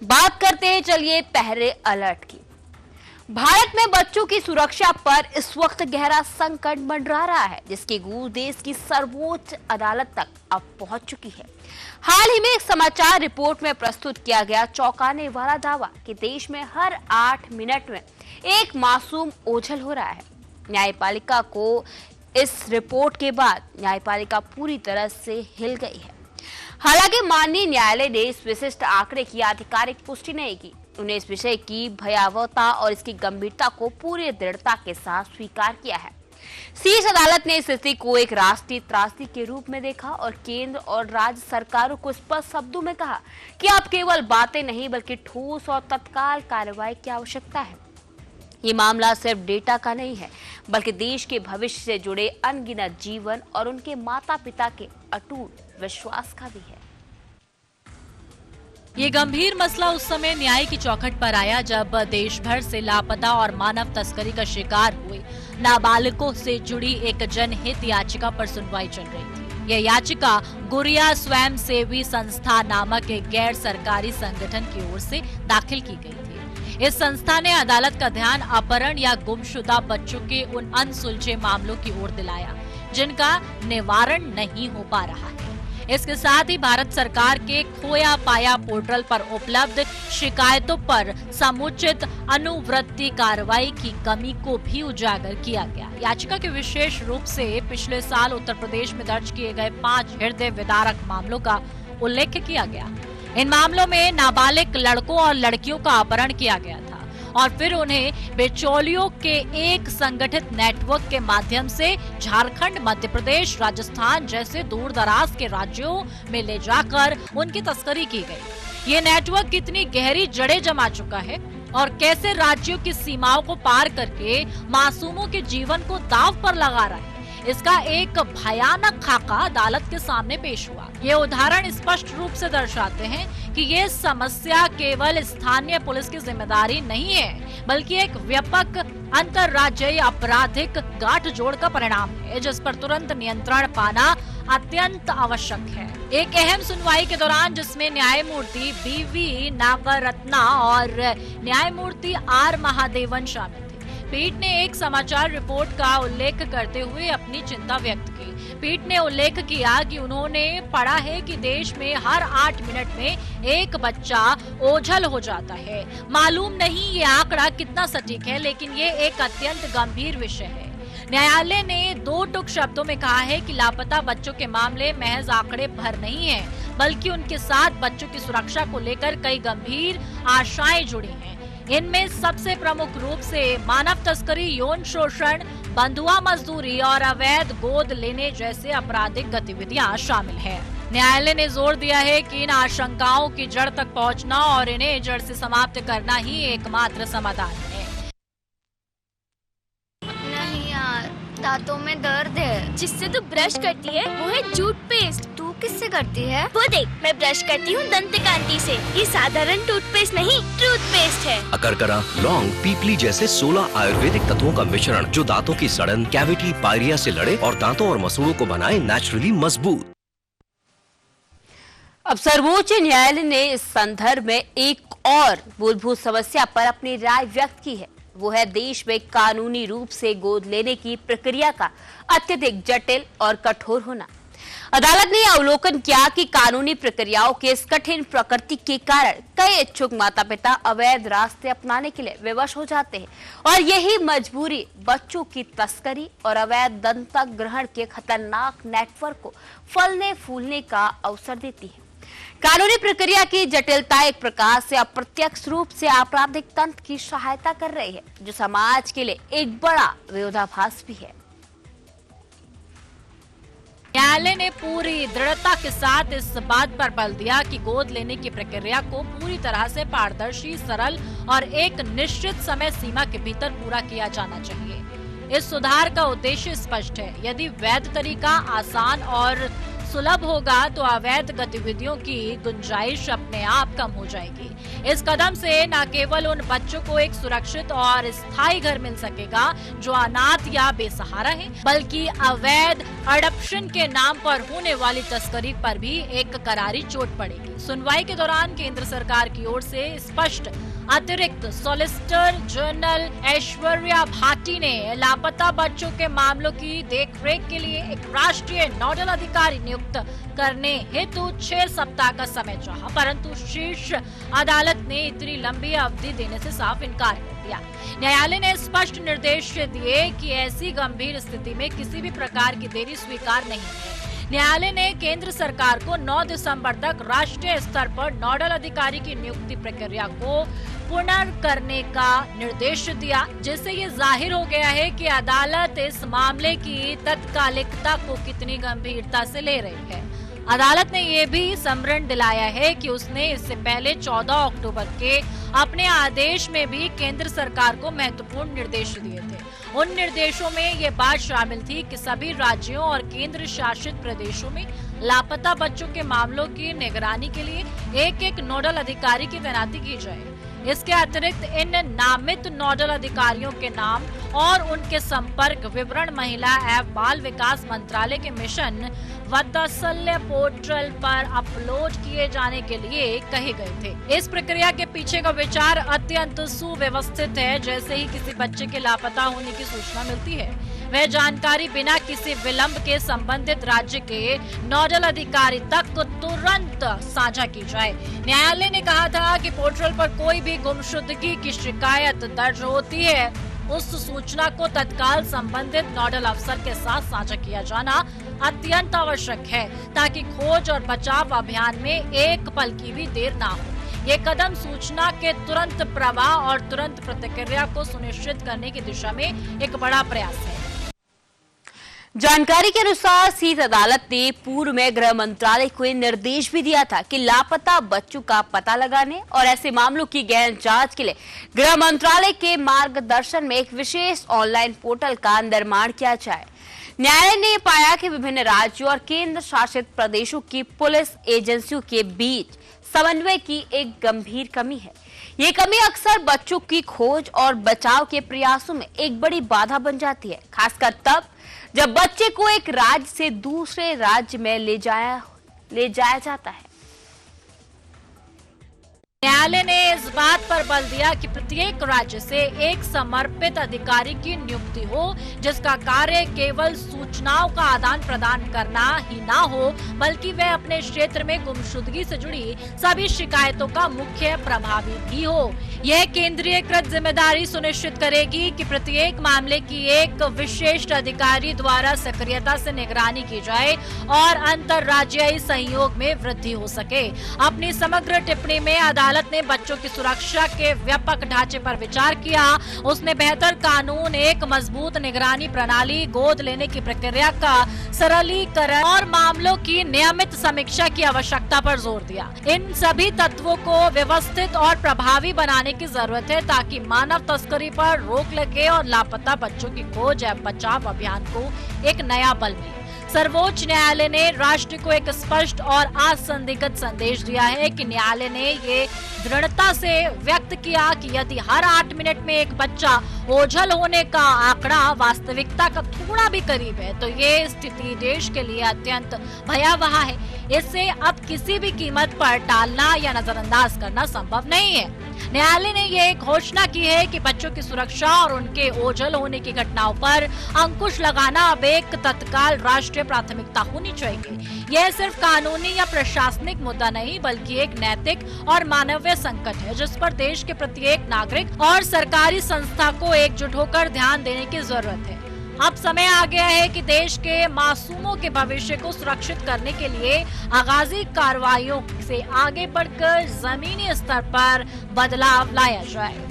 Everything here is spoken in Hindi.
बात करते हैं चलिए पहले अलर्ट की। भारत में बच्चों की सुरक्षा पर इस वक्त गहरा संकट मंडरा रहा है, जिसकी गूंज देश की सर्वोच्च अदालत तक अब पहुंच चुकी है। हाल ही में एक समाचार रिपोर्ट में प्रस्तुत किया गया चौंकाने वाला दावा कि देश में हर 8 मिनट में एक मासूम ओझल हो रहा है। न्यायपालिका को इस रिपोर्ट के बाद न्यायपालिका पूरी तरह से हिल गई है। हालांकि माननीय न्यायालय ने इस विशिष्ट आंकड़े की आधिकारिक पुष्टि नहीं की। उन्हें इस विषय की भयावहता और इसकी गंभीरता को पूरी दृढ़ता के साथ स्वीकार किया है। शीर्ष अदालत ने इस स्थिति को एक राष्ट्रीय त्रासदी के रूप में देखा और केंद्र और राज्य सरकारों को स्पष्ट शब्दों में कहा कि अब केवल बातें नहीं बल्कि ठोस और तत्काल कार्रवाई की आवश्यकता है। ये मामला सिर्फ डेटा का नहीं है, बल्कि देश के भविष्य से जुड़े अनगिनत जीवन और उनके माता पिता के अटूट विश्वास का भी है। ये गंभीर मसला उस समय न्याय की चौखट पर आया जब देश भर से लापता और मानव तस्करी का शिकार हुए नाबालिगों से जुड़ी एक जनहित याचिका पर सुनवाई चल रही थी। यह याचिका गुड़िया स्वयं सेवी संस्था नामक एक गैर सरकारी संगठन की ओर से दाखिल की गई थी। इस संस्था ने अदालत का ध्यान अपहरण या गुमशुदा बच्चों के उन अनसुलझे मामलों की ओर दिलाया जिनका निवारण नहीं हो पा रहा है। इसके साथ ही भारत सरकार के खोया पाया पोर्टल पर उपलब्ध शिकायतों पर समुचित अनुवृत्ति कार्रवाई की कमी को भी उजागर किया गया। याचिका के विशेष रूप से पिछले साल उत्तर प्रदेश में दर्ज किए गए 5 हृदय विदारक मामलों का उल्लेख किया गया। इन मामलों में नाबालिग लड़कों और लड़कियों का अपहरण किया गया था और फिर उन्हें बिचौलियों के एक संगठित नेटवर्क के माध्यम से झारखंड, मध्य प्रदेश, राजस्थान जैसे दूर दराज के राज्यों में ले जाकर उनकी तस्करी की गई। ये नेटवर्क कितनी गहरी जड़ें जमा चुका है और कैसे राज्यों की सीमाओं को पार करके मासूमों के जीवन को दांव पर लगा रहा है, इसका एक भयानक खाका अदालत के सामने पेश हुआ। ये उदाहरण स्पष्ट रूप से दर्शाते हैं कि ये समस्या केवल स्थानीय पुलिस की जिम्मेदारी नहीं है, बल्कि एक व्यापक अंतर्राज्यीय आपराधिक गाठजोड़ का परिणाम है, जिस पर तुरंत नियंत्रण पाना अत्यंत आवश्यक है। एक अहम सुनवाई के दौरान जिसमें न्यायमूर्ति BV नागरत्ना और न्यायमूर्ति R महादेवन शामिल थे, पीठ ने एक समाचार रिपोर्ट का उल्लेख करते हुए अपनी चिंता व्यक्त की। पीठ ने उल्लेख किया कि उन्होंने पढ़ा है कि देश में हर 8 मिनट में एक बच्चा ओझल हो जाता है। मालूम नहीं ये आंकड़ा कितना सटीक है, लेकिन ये एक अत्यंत गंभीर विषय है। न्यायालय ने 2 टूक शब्दों में कहा है कि लापता बच्चों के मामले महज आंकड़े भर नहीं है, बल्कि उनके साथ बच्चों की सुरक्षा को लेकर कई गंभीर आशाएं जुड़ी हैं। इनमें सबसे प्रमुख रूप से मानव तस्करी, यौन शोषण, बंधुआ मजदूरी और अवैध गोद लेने जैसे आपराधिक गतिविधियां शामिल हैं। न्यायालय ने जोर दिया है कि इन आशंकाओं की जड़ तक पहुंचना और इन्हें जड़ से समाप्त करना ही एकमात्र समाधान है। नहीं यार, दांतों में दर्द है। जिससे तू ब्रश करती है वो है टूथपेस्ट। तू किससे करती है? वो देख, मैं ब्रश करती हूँ दंतकांति से। ये साधारण टूथपेस्ट नहीं, टूथपेस्ट है। अकरकरा, लौंग, पीपली जैसे 16 आयुर्वेदिक तत्वों का मिश्रण जो दांतों की सड़न, कैविटी, पायरिया से लड़े और दांतों और मसूड़ों को बनाए नेचुरली मजबूत। अब सर्वोच्च न्यायालय ने इस संदर्भ में एक और मूलभूत समस्या पर अपनी राय व्यक्त की है। वो है देश में कानूनी रूप से गोद लेने की प्रक्रिया का अत्यधिक जटिल और कठोर होना। अदालत ने अवलोकन किया कि कानूनी प्रक्रियाओं के इस कठिन प्रकृति के कारण कई इच्छुक माता पिता अवैध रास्ते अपनाने के लिए विवश हो जाते हैं और यही मजबूरी बच्चों की तस्करी और अवैध दत्तक ग्रहण के खतरनाक नेटवर्क को फलने फूलने का अवसर देती है। कानूनी प्रक्रिया की जटिलता एक प्रकार से अप्रत्यक्ष रूप से आपराधिक तंत्र की सहायता कर रही है, जो समाज के लिए एक बड़ा विरोधाभास भी है। न्यायालय ने पूरी दृढ़ता के साथ इस बात पर बल दिया कि गोद लेने की प्रक्रिया को पूरी तरह से पारदर्शी, सरल और एक निश्चित समय सीमा के भीतर पूरा किया जाना चाहिए। इस सुधार का उद्देश्य स्पष्ट है। यदि वैध तरीका आसान और सुलभ होगा तो अवैध गतिविधियों की गुंजाइश अपने आप कम हो जाएगी। इस कदम से न केवल उन बच्चों को एक सुरक्षित और स्थायी घर मिल सकेगा जो अनाथ या बेसहारा हैं, बल्कि अवैध अडॉप्शन के नाम पर होने वाली तस्करी पर भी एक करारी चोट पड़ेगी। सुनवाई के दौरान केंद्र सरकार की ओर से स्पष्ट अतिरिक्त सॉलिसिटर जनरल ऐश्वर्या भाटी ने लापता बच्चों के मामलों की देखरेख के लिए एक राष्ट्रीय नोडल अधिकारी नियुक्त करने हेतु 6 सप्ताह का समय चाहा, परंतु शीर्ष अदालत ने इतनी लंबी अवधि देने से साफ इनकार कर दिया। न्यायालय ने स्पष्ट निर्देश दिए कि ऐसी गंभीर स्थिति में किसी भी प्रकार की देरी स्वीकार नहीं है। न्यायालय ने केंद्र सरकार को 9 दिसंबर तक राष्ट्रीय स्तर पर नोडल अधिकारी की नियुक्ति प्रक्रिया को पुनर् करने का निर्देश दिया, जिससे ये जाहिर हो गया है कि अदालत इस मामले की तत्कालिकता को कितनी गंभीरता से ले रही है। अदालत ने ये भी स्मरण दिलाया है कि उसने इससे पहले 14 अक्टूबर के अपने आदेश में भी केंद्र सरकार को महत्वपूर्ण निर्देश दिए थे। उन निर्देशों में ये बात शामिल थी कि सभी राज्यों और केंद्र शासित प्रदेशों में लापता बच्चों के मामलों की निगरानी के लिए एक नोडल अधिकारी की तैनाती की जाए। इसके अतिरिक्त इन नामित नोडल अधिकारियों के नाम और उनके संपर्क विवरण महिला एवं बाल विकास मंत्रालय के मिशन वात्सल्य पोर्टल पर अपलोड किए जाने के लिए कहे गए थे। इस प्रक्रिया के पीछे का विचार अत्यंत सुव्यवस्थित है। जैसे ही किसी बच्चे के लापता होने की सूचना मिलती है, वह जानकारी बिना किसी विलंब के संबंधित राज्य के नोडल अधिकारी तक तुरंत साझा की जाए। न्यायालय ने कहा था कि पोर्टल पर कोई भी गुमशुदगी की शिकायत दर्ज होती है, उस सूचना को तत्काल संबंधित नोडल अफसर के साथ साझा किया जाना अत्यंत आवश्यक है, ताकि खोज और बचाव अभियान में एक पल की भी देर ना हो। ये कदम सूचना के तुरंत प्रवाह और तुरंत प्रतिक्रिया को सुनिश्चित करने की दिशा में एक बड़ा प्रयास है। जानकारी के अनुसार शीर्ष अदालत ने पूर्व में गृह मंत्रालय को निर्देश भी दिया था कि लापता बच्चों का पता लगाने और ऐसे मामलों की गहन जांच के लिए गृह मंत्रालय के मार्गदर्शन में एक विशेष ऑनलाइन पोर्टल का निर्माण किया जाए। न्यायालय ने पाया कि विभिन्न राज्यों और केंद्र शासित प्रदेशों की पुलिस एजेंसियों के बीच समन्वय की एक गंभीर कमी है। ये कमी अक्सर बच्चों की खोज और बचाव के प्रयासों में एक बड़ी बाधा बन जाती है, खासकर तब जब बच्चे को एक राज्य से दूसरे राज्य में ले जाया जाता है। न्यायालय ने इस बात पर बल दिया कि प्रत्येक राज्य से एक समर्पित अधिकारी की नियुक्ति हो, जिसका कार्य केवल सूचनाओं का आदान प्रदान करना ही ना हो, बल्कि वह अपने क्षेत्र में गुमशुदगी से जुड़ी सभी शिकायतों का मुख्य प्रभावी भी हो। यह केंद्रीयकृत जिम्मेदारी सुनिश्चित करेगी कि प्रत्येक मामले की एक विशिष्ट अधिकारी द्वारा सक्रियता से निगरानी की जाए और अंतर्राज्यीय सहयोग में वृद्धि हो सके। अपनी समग्र टिप्पणी में अदालत ने बच्चों की सुरक्षा के व्यापक ढांचे पर विचार किया। उसने बेहतर कानून, एक मजबूत निगरानी प्रणाली, गोद लेने की प्रक्रिया का सरलीकरण और मामलों की नियमित समीक्षा की आवश्यकता पर जोर दिया। इन सभी तत्वों को व्यवस्थित और प्रभावी बनाने की जरूरत है, ताकि मानव तस्करी पर रोक लगे और लापता बच्चों की खोज एवं बचाव अभियान को एक नया बल मिले। सर्वोच्च न्यायालय ने राष्ट्र को एक स्पष्ट और असंदिग्ध संदेश दिया है कि न्यायालय ने ये दृढ़ता से व्यक्त किया कि यदि हर 8 मिनट में एक बच्चा ओझल होने का आंकड़ा वास्तविकता का थोड़ा भी करीब है, तो ये स्थिति देश के लिए अत्यंत भयावह है। इससे अब किसी भी कीमत पर टालना या नजरअंदाज करना संभव नहीं है। न्यायालय ने ये घोषणा की है कि बच्चों की सुरक्षा और उनके ओझल होने की घटनाओं पर अंकुश लगाना अब एक तत्काल राष्ट्रीय प्राथमिकता होनी चाहिए। यह सिर्फ कानूनी या प्रशासनिक मुद्दा नहीं, बल्कि एक नैतिक और मानवीय संकट है, जिस पर देश के प्रत्येक नागरिक और सरकारी संस्था को एकजुट होकर ध्यान देने की जरूरत है। अब समय आ गया है कि देश के मासूमों के भविष्य को सुरक्षित करने के लिए आगाजी कार्रवाइयों से आगे बढ़कर जमीनी स्तर पर बदलाव लाया जाए।